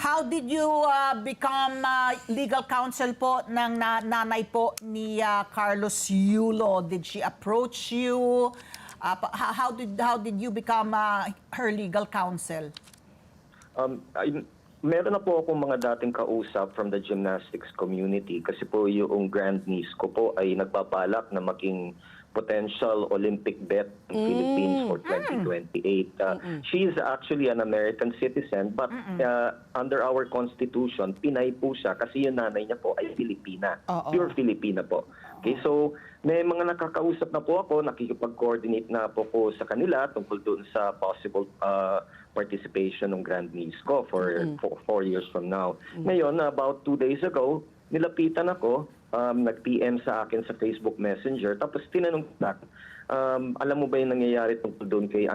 How did you become legal counsel po ng nanay po ni Carlos Yulo? Did she approach you? How did you become her legal counsel? Meron na po akong mga dating kausap from the gymnastics community kasi po yung grandniece ko po ay nagbabalak na maging potential Olympic bet ng Philippines for 2028. She is actually an American citizen but under our constitution, Pinay po siya kasi yung nanay niya po ay Filipina. Pure Filipina po. Okay, so may mga nakakausap na po ako, nakikipag-coordinate na po ko sa kanila tungkol doon sa possible participation ng grandniece ko for 4 years from now. Ngayon, about 2 days ago, nilapitan ako, nag-PM sa akin sa Facebook Messenger, tapos tinanong ko, alam mo ba yung nangyayari tungkol doon kay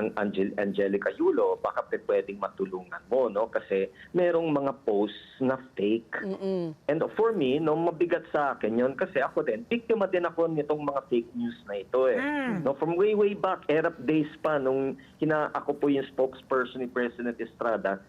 Angelica Yulo? Baka pwedeng matulungan mo, no? Kasi merong mga posts na fake. And for me, no, mabigat sa akin yun kasi ako din, biktima din ako nitong mga fake news na ito eh. No, from way back, erap days pa, nung ako po yung spokesperson ni President Estrada,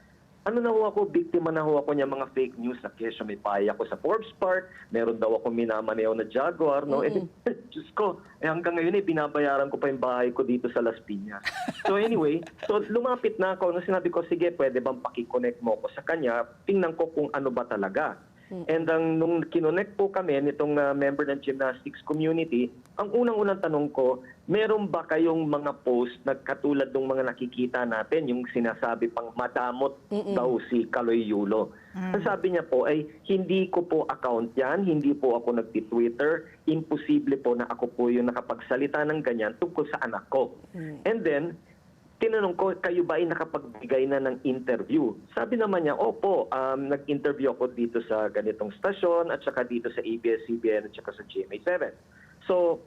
ano na ho ako, biktima na ho ako niya mga fake news na kesyo may paya ako sa Forbes Park, meron daw ako minamaneho na Jaguar, no? Diyos ko, hanggang ngayon binabayaran ko pa yung bahay ko dito sa Las Piñas. So anyway, so lumapit na ako, nung sinabi ko, sige, pwede bang pakiconnect mo ko sa kanya, tingnan ko kung ano ba talaga. And nung kinonect po kami nitong member ng gymnastics community, ang unang-unang tanong ko, meron ba kayong mga post na katulad ng mga nakikita natin, yung sinasabi pang madamot daw si Kaloy Yulo? Ang sabi niya po ay, hindi ko po account yan, hindi po ako nagti-Twitter, imposible po na ako po yung nakapagsalita ng ganyan tungkol sa anak ko. And then, tinanong ko, kayo ba ay nakapagbigay na ng interview? Sabi naman niya, opo, nag-interview ako dito sa ganitong stasyon at saka dito sa ABS-CBN at saka sa GMA7. So,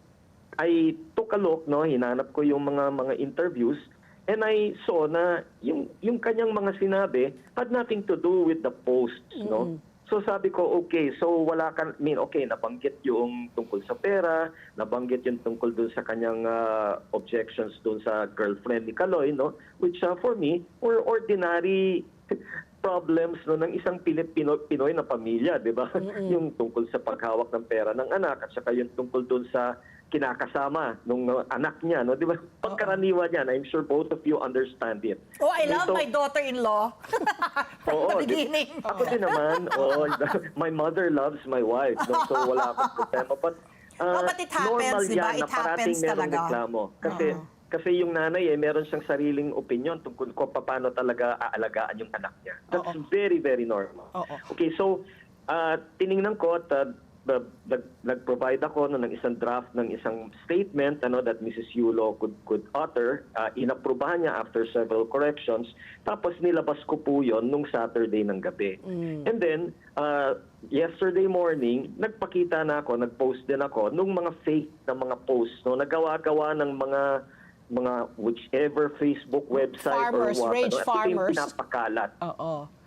I took a look, no, hinanap ko yung mga interviews and I saw na yung kanyang mga sinabi had nothing to do with the posts, no? So sabi ko, okay, so wala ka, okay, nabanggit yung tungkol sa pera, nabanggit yung tungkol dun sa kanyang objections dun sa girlfriend ni Kaloy, no? Which for me, were ordinary problems no, ng isang Pinoy na pamilya, di ba? Yung tungkol sa paghawak ng pera ng anak at saka yung tungkol dun sa kinakasama nung anak niya, no? Di ba? Pagkaraniwan yan, I'm sure both of you understand it. Oh, I love my daughter-in-law. From the beginning. Ako din naman. My mother loves my wife. No? So wala akong problema. But, but it happens, normal di ba? yan It na parating happens merong talaga. reklamo. Kasi yung nanay, meron siyang sariling opinion tungkol kung paano talaga aalagaan yung anak niya. That's very, very normal. Okay, so tiningnan ko at nag-provide ako ng isang draft ng isang statement that Mrs. Yulo could utter. Inaprubahan niya after several corrections. Tapos nilabas ko po yon nung Saturday ng gabi. And then, yesterday morning, nagpakita na ako, nag-post din ako nung mga fake na mga posts. No? Nagawa-gawa ng mga whichever Facebook website Farmers, or what. rage farmers. Ito yung pinapakalat.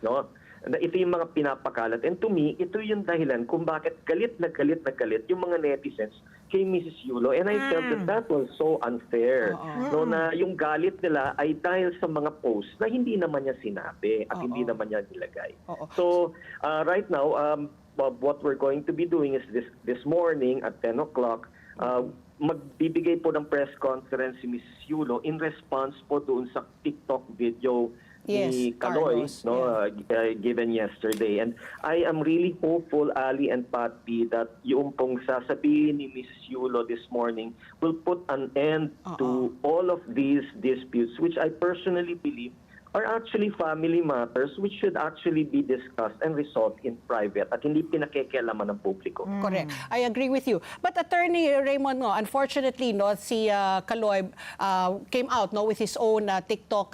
No? Ito yung mga pinapakalat. And to me, ito yung dahilan kung bakit galit yung mga netizens kay Mrs. Yulo. And I felt that was so unfair. No, na yung galit nila ay dahil sa mga posts na hindi naman niya sinabi at hindi naman niya nilagay. So, right now, what we're going to be doing is this morning at 10 o'clock, magbibigay po ng press conference si Mrs. Yulo in response po doon sa TikTok video ni Kaloy, given yesterday. And I am really hopeful, Ali and Pat P, that yung pong sasabihin ni Mrs. Yulo this morning will put an end to all of these disputes, which I personally believe are actually family matters which should actually be discussed and resolved in private at hindi pinakikialaman ng publiko. Correct. I agree with you. But Attorney Raymond, unfortunately, si Kaloy came out with his own TikTok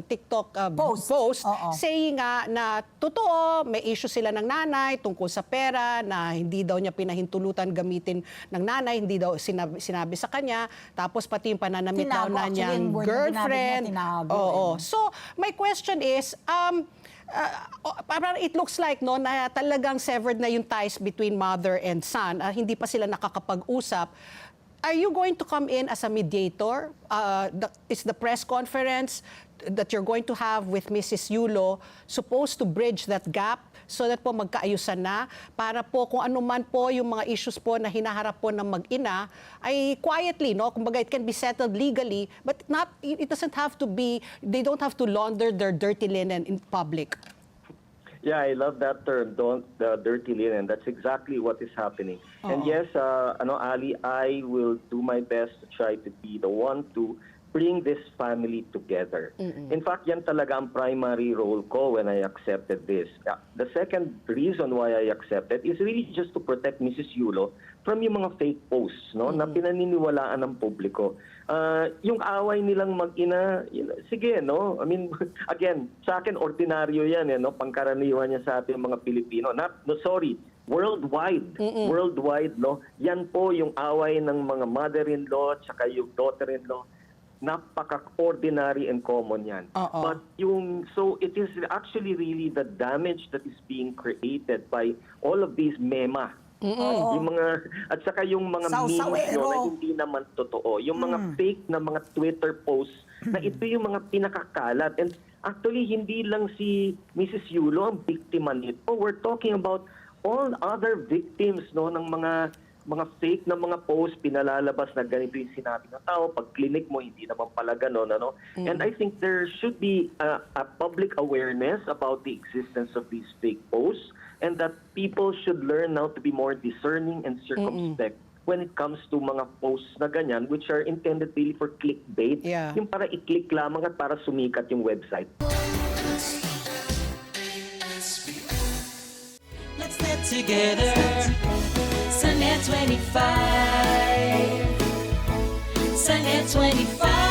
TikTok post saying na totoo, may issue sila ng nanay tungkol sa pera na hindi daw niya pinahintulutan gamitin ng nanay, hindi daw sinabi sa kanya, tapos pati yung pananamit daw na niyang girlfriend. So, my question is, parang it looks like na talagang severed na yung ties between mother and son. Hindi pa sila nakakapag-usap. Are you going to come in as a mediator? Is the press conference that you're going to have with Mrs. Yulo supposed to bridge that gap so that po magkaayusan na para po kung ano man po yung mga issues po na hinaharap po ng mag-ina ay quietly, no? Kumbaga, it can be settled legally, but it doesn't have to be, they don't have to launder their dirty linen in public. Yeah, I love that term, the dirty linen. That's exactly what is happening. And yes, Ali, I will do my best to try to be the one to bring this family together. In fact, yan talaga ang primary role ko when I accepted this. The second reason why I accepted is really just to protect Mrs. Yulo from yung mga fake posts, no, na pinaniniwalaan ng publiko. Yung away nilang mag-ina, sige, no? I mean, again, sa akin, ordinaryo yan, no? Pangkaraniwan niya sa ating mga Pilipino. Worldwide. Worldwide, no? Yan po yung away ng mga mother-in-law at saka yung daughter-in-law. Napaka-ordinary and common yan. But so it is actually really the damage that is being created by all of these mema. Yung mga, at saka yung mga memes na hindi naman totoo. Yung mga fake na mga Twitter posts na ito yung mga pinakakalat. And actually, hindi lang si Mrs. Yulo ang biktima nito. We're talking about all other victims, no, ng mga fake na mga posts, pinalalabas na ganito yung sinabi ng tao. Pag clinic mo, hindi naman pala ganon. Ano? And I think there should be a public awareness about the existence of these fake posts and that people should learn now to be more discerning and circumspect when it comes to mga posts na ganyan which are intended really for clickbait. Yeah. Yung para i-click lamang at para sumikat yung website. Let's get together. Sunnet 25. Sunnet 25.